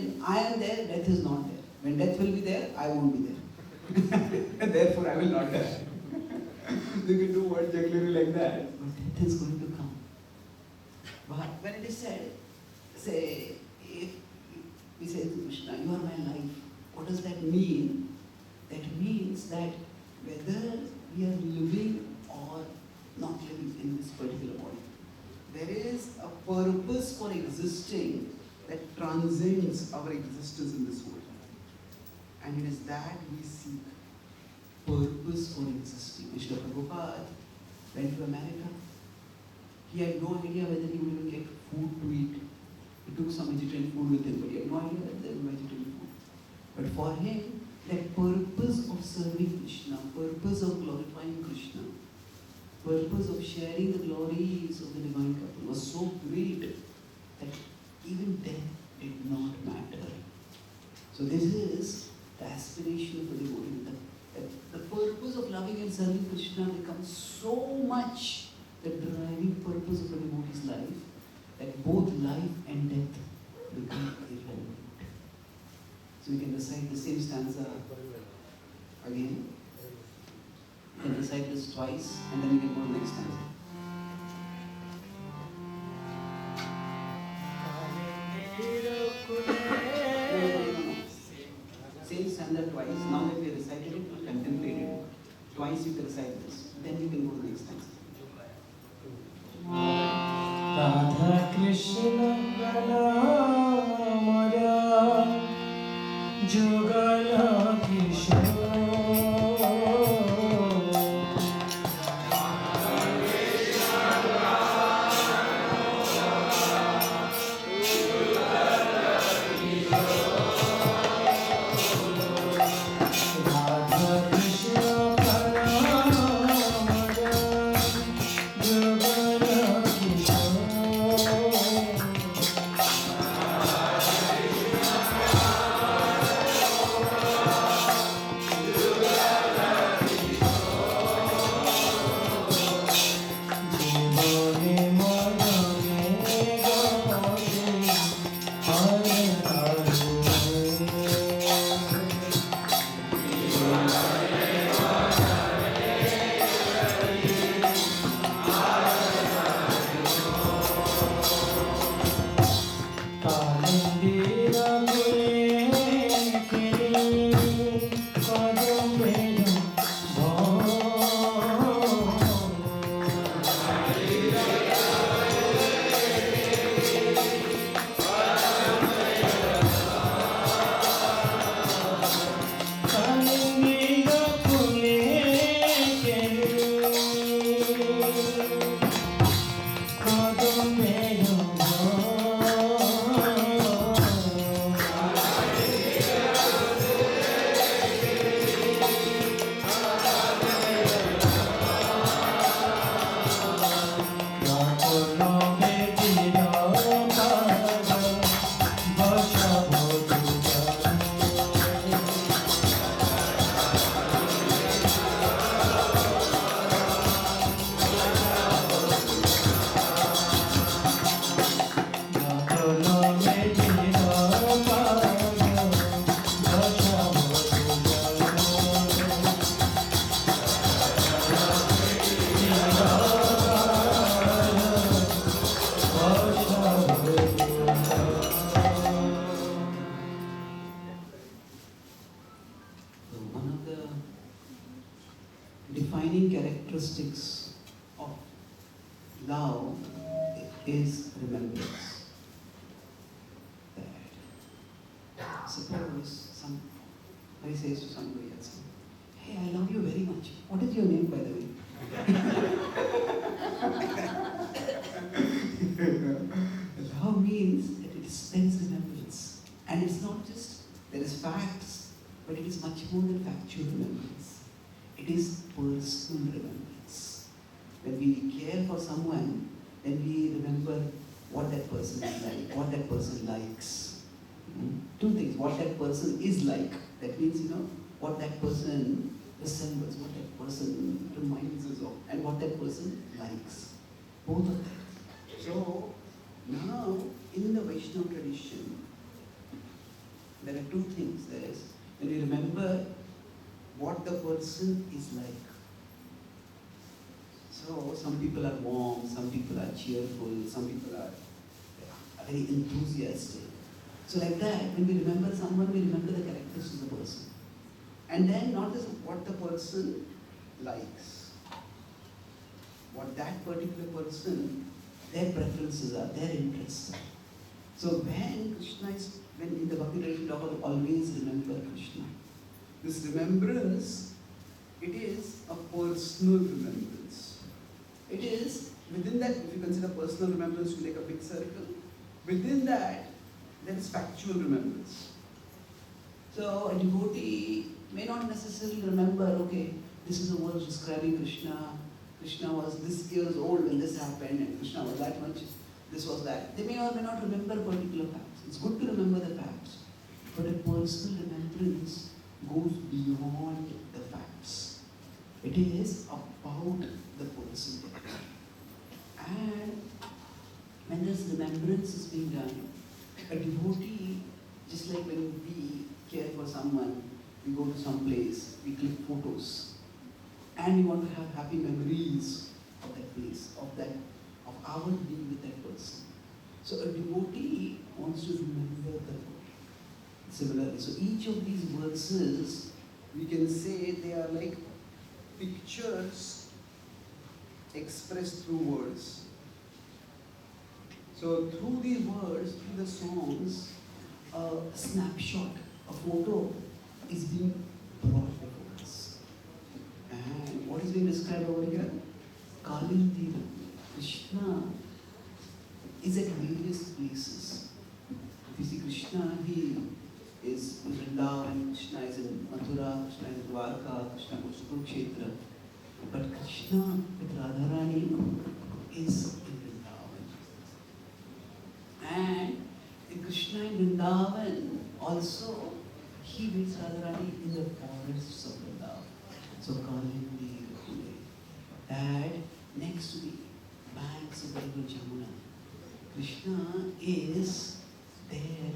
when I am there, death is not there. When death will be there, I won't be there. And therefore I will not die. You can do word jugglery like that, but death is going to come. But when it is said, say, if we say to Krishna, you are my life, what does that mean? That means that whether we are living or not living in this particular body, there is a purpose for existing that transcends our existence in this world. And it is that we seek, purpose for existing. Srila Prabhupada went to America. He had no idea whether he would even get food to eat. He took some vegetarian food with him, but he had no idea that there was vegetarian food. But for him, that purpose of serving Krishna, purpose of glorifying Krishna, purpose of sharing the glories of the divine couple was so great that even death did not matter. So this is the aspiration of the devotee. The purpose of loving and serving Krishna becomes so much the driving purpose of the devotee's life that both life and death become irrelevant. So we can recite the same stanza again. You can recite this twice and then we can go to the next stanza. Same stanza twice. Now that we have recited it, contemplated it. Twice you can recite this. Then you can go to the next stanza. Radha Krishna Pranamara Jugala Kishore defining characteristics of love is remembrance. That suppose somebody says to somebody else, "Hey, I love you very much. What is your name, by the way?" Love means that it spends remembrance. And it's not just, there is facts, but it is much more than factual remembrance. It is personal remembrance. When we care for someone, then we remember what that person is like, what that person likes. Two things, what that person is like. That means, what that person resembles, what that person reminds us of, and what that person likes. Both of that. So, now, in the Vaishnava tradition, there are two things. There is when you remember what the person is like. So some people are warm, some people are cheerful, some people are very enthusiastic. So like that, when we remember someone, we remember the characteristics of the person. And then not just what the person likes, what that particular person, their preferences are, their interests are. So when in the Bhakti tradition talk about always remember Krishna. This remembrance, it is a personal remembrance. It is, within that, if you consider personal remembrance to like a big circle, within that, there is factual remembrance. So a devotee may not necessarily remember, okay, this is a verse describing Krishna. Krishna was this years old when this happened, and Krishna was that much, this was that. They may or may not remember particular facts. It's good to remember the facts, but a personal remembrance goes beyond the facts. It is about the person. And when this remembrance is being done, a devotee, just like when we care for someone, we go to some place, we click photos, and we want to have happy memories of that place, of our being with that person. So a devotee wants to remember the Lord. Similarly, so each of these verses, we can say they are like pictures expressed through words. So through these words, through the songs, a snapshot, a photo is being brought before us. And what is being described over here? Kalindi, Krishna is at various places. If you see Krishna, he is in Vrindavan, Krishna is in Mathura, Krishna is in Dwarka, Krishna goes to Kurukshetra. But Krishna with Radharani is in Vrindavan. And in Krishna in Vrindavan also, he meets Radharani in the forests of Vrindavan. So Kalindi, that next to the banks of the river Jamuna, Krishna is there.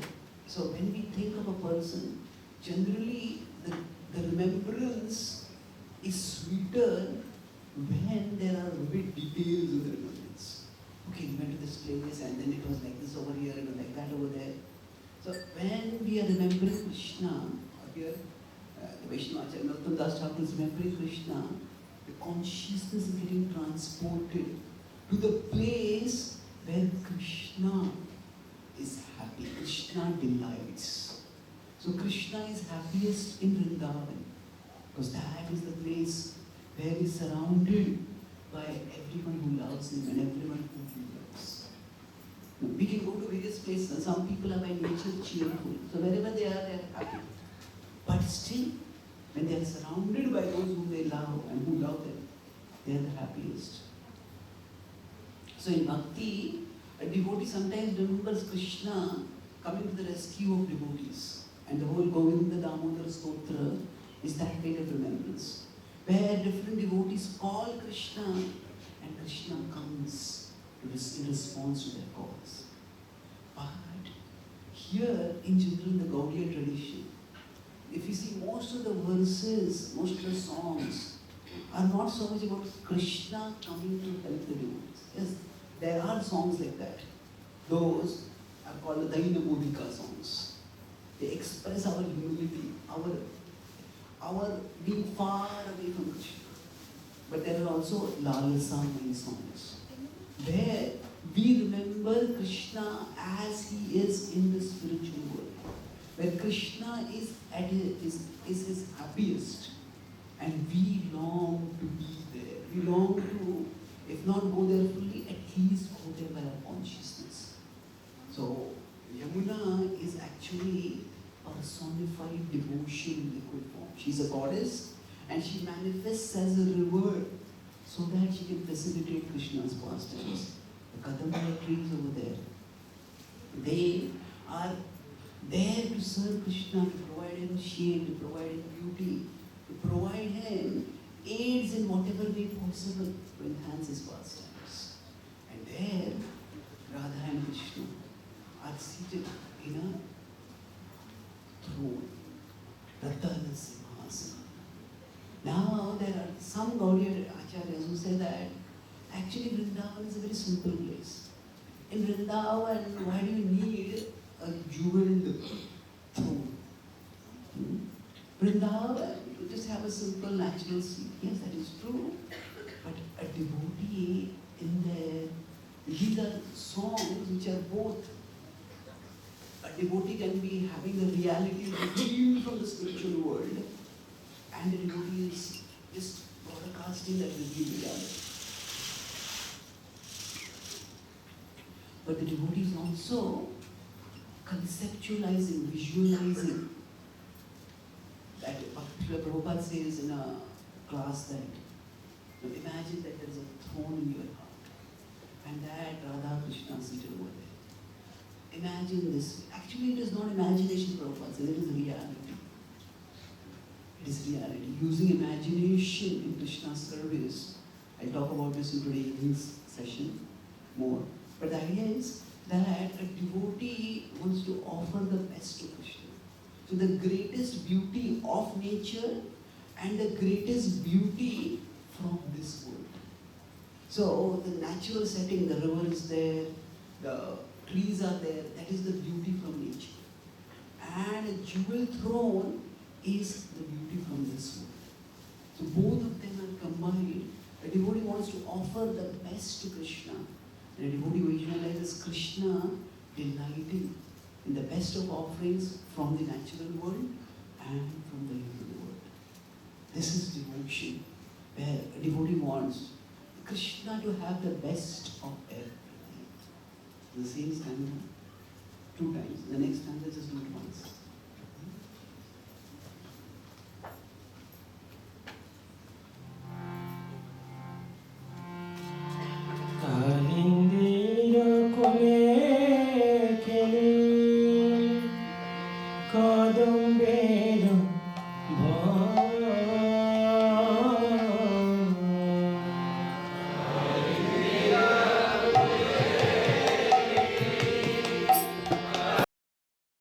So when we think of a person, generally the remembrance is sweeter when there are vivid details of the remembrance. Okay, we went to this place and then it was like this over here and like that over there. So when we are remembering Krishna, here the Vaishnava Acharya Narottam Das Thakur is remembering Krishna, the consciousness is getting transported to the place where Krishna is happy, Krishna delights. So Krishna is happiest in Vrindavan because that is the place where he is surrounded by everyone who loves him and everyone who he loves. Now, we can go to various places and some people are by nature cheerful. So wherever they are happy. But still, when they are surrounded by those whom they love and who love them, they are the happiest. So in Bhakti, a devotee sometimes remembers Krishna coming to the rescue of devotees. And the whole Govinda Damodar Stotra is that kind of remembrance. Where different devotees call Krishna and Krishna comes in response to their calls. But here in general the Gaudiya tradition, if you see most of the verses, most of the songs are not so much about Krishna coming to help the devotees. Yes, there are songs like that. Those are called the Daina Modika songs. They express our humility, our being far away from Krishna. But there are also Lalasamai songs, where we remember Krishna as he is in the spiritual world. Where Krishna is at his happiest, and we long to be there. We long to, if not go there fully, at least go there by our consciousness. So Yamuna is actually personified devotion in liquid form. She's a goddess and she manifests as a river so that she can facilitate Krishna's pastimes. The Kadamba trees over there, they are there to serve Krishna, to provide him shade, to provide him beauty, to provide him aids in whatever way possible to enhance his pastimes. And there, Radha and Krishna are seated in a there are some Gaudiya Acharyas who say that actually Vrindavan is a very simple place. In Vrindavan, why do you need a jeweled throne? Vrindavan, you just have a simple natural seat. Yes, that is true. But a devotee in there, these are songs which are both. A devotee can be having the reality revealed from the spiritual world, and the devotee is just broadcasting that revealed reality. But the devotee is also conceptualizing, visualizing. That Srila Prabhupada says in a class that, imagine that there is a throne in your heart, and that Radha Krishna is seated over there. Imagine this. Actually, it is not imagination, Prabhupada says, it is reality. It is reality. Using imagination in Krishna's service. I'll talk about this in today's session more. But the idea is that a devotee wants to offer the best to Krishna. So the greatest beauty of nature and the greatest beauty from this world. So the natural setting, the river is there, the trees are there, that is the beauty from nature. And a jewel throne is the beauty from this world. So both of them are combined. A devotee wants to offer the best to Krishna. And a devotee visualizes Krishna delighting in the best of offerings from the natural world and from the living world. This is devotion, where a devotee wants Krishna to have the best of everything. The same stanza, 2 times. The next stanza, just do it once. Kalindira kole kele kadambe